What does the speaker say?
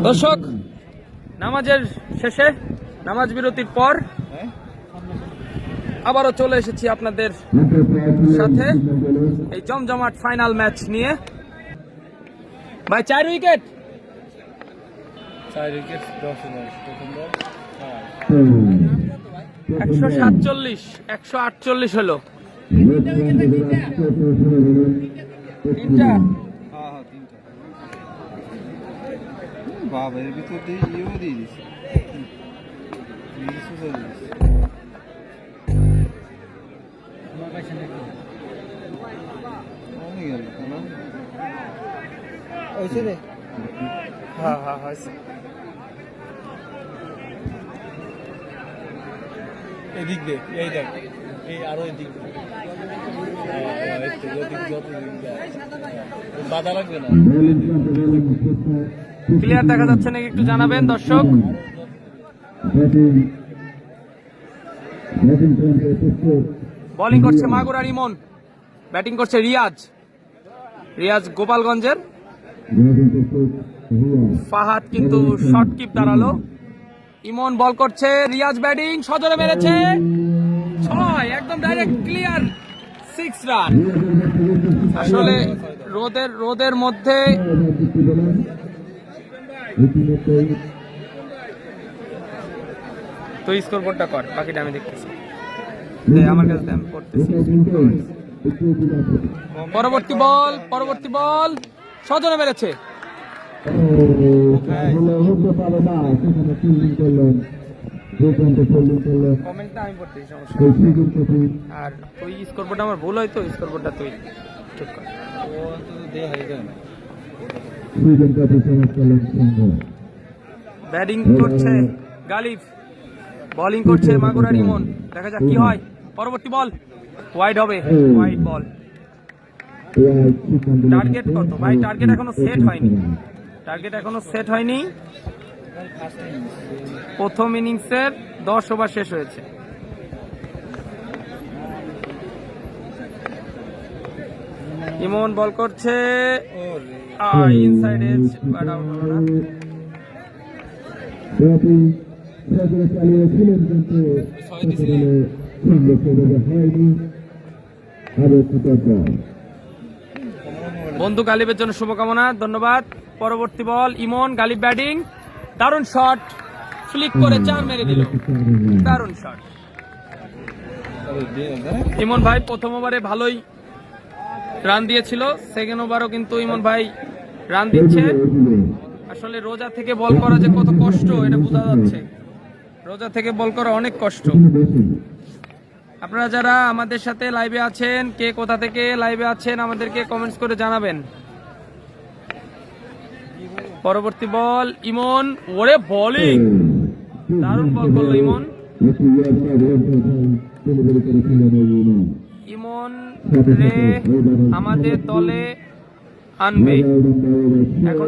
দর্শক, নামাজের শেষে, নামাজ বিরতির পর আবারও চলে এসেছি আপনাদের সাথে এই জমজমাট ফাইনাল ম্যাচ নিয়ে। ভাই 4 উইকেট 147, 148 হলো। তিনটা বাবা এর ভিতর দিয়ে ইয়েও দিয়ে দিচ্ছে। এদিক দে, এই দেখ, এই আরো এদিক বাধা লাগবে না। ক্লিয়ার দেখা যাচ্ছে নাকি একটু জানাবেন দর্শক। বোলিং করছে মাগুরার ইমন, ব্যাটিং করছে রিয়াজ গোপালগঞ্জের। ফাহাদ কিন্তু শর্ট কিপ দাঁড়ালো। ইমন বল করছে, রিয়াজ ব্যাটিং, সজোরে মেরেছে 6, একদম ডাইরেক্ট ক্লিয়ার 6 রান। আসলে রোদের মধ্যে তুই স্কোর বোর্ডটা কর, বাকিটা আমি দেখতেছি। আমার কাছে আমি করতেছি। পরবর্তী বল সজনে মেরেছে। কমেন্টটা আমি পড়তেছি, সমস্যা। আর তুই স্কোর বোর্ড, আমার ভুল হয়তো, স্কোর বোর্ডটা তুই ঠিক কর। ব্যাটিং করছে গালিব, বোলিং করছে মাগুরার ইমন। দেখা যাক কি হয়। পরবর্তী বল ওয়াইড হবে, ওয়াইড বল। টার্গেট কত ভাই? টার্গেট এখনো সেট হয়নি। প্রথম ইনিংসের 10 ওভার শেষ হয়েছে। ইমন বল করছে, ইনসাইড এজ, বাট আউট হলো না। বন্ধু গালিবের জন্য শুভকামনা, ধন্যবাদ। পরবর্তী বল ইমন, গালিব ব্যাটিং, দারুণ শট, ফ্লিক করে 4 মেরে দিল। দারুণ শট। ইমন ভাই প্রথম ওভারে ভালোই রান দিয়েছিল, সেকেন্ড ওভারও কিন্তু ইমন ভাই রান দিচ্ছে। আসলে রোজা থেকে বল করা যে কত কষ্ট এটা বোঝা যাচ্ছে। রোজা থেকে বল করা অনেক কষ্ট। আপনারা যারা আমাদের সাথে লাইভে আছেন, কে কোথা থেকে লাইভে আছেন আমাদেরকে কমেন্টস করে জানাবেন। পরবর্তী বল ইমন, ওরে বোলিং, দারুণ বল করলো ইমন। ইমন রে আমাদের দলে আনবে এখন।